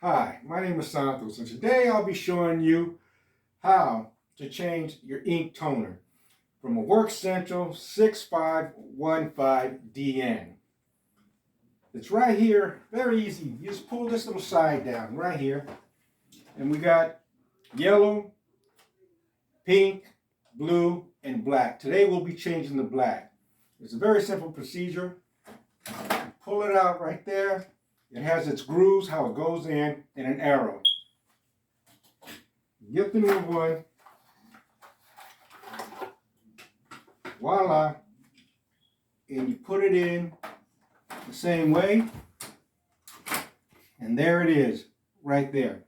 Hi, my name is Santos, and today I'll be showing you how to change your ink toner from a Workcentre 6515DN. It's right here, very easy. You just pull this little side down right here, and we got yellow, pink, blue, and black. Today we'll be changing the black. It's a very simple procedure. Pull it out right there. It has its grooves, how it goes in, and an arrow. Get the new one. Voila. And you put it in the same way. And there it is, right there.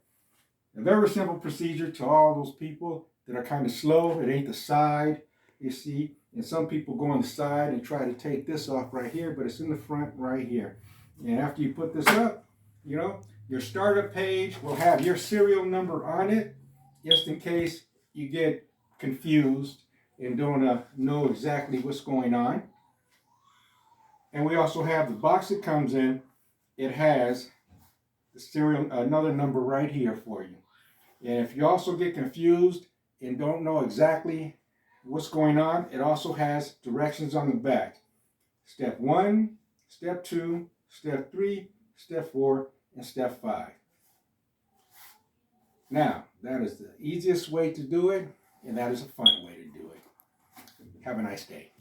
A very simple procedure to all those people that are kind of slow. It ain't the side, you see. And some people go on the side and try to take this off right here, but it's in the front right here. And after you put this up, your startup page will have your serial number on it, just in case you get confused and don't know exactly what's going on. And we also have the box it comes in. It has the serial, another number right here for you. And if you also get confused and don't know exactly what's going on, it also has directions on the back. Step 1, step 2, step 3, step 4, and step 5. Now, that is the easiest way to do it, and that is a fun way to do it. Have a nice day.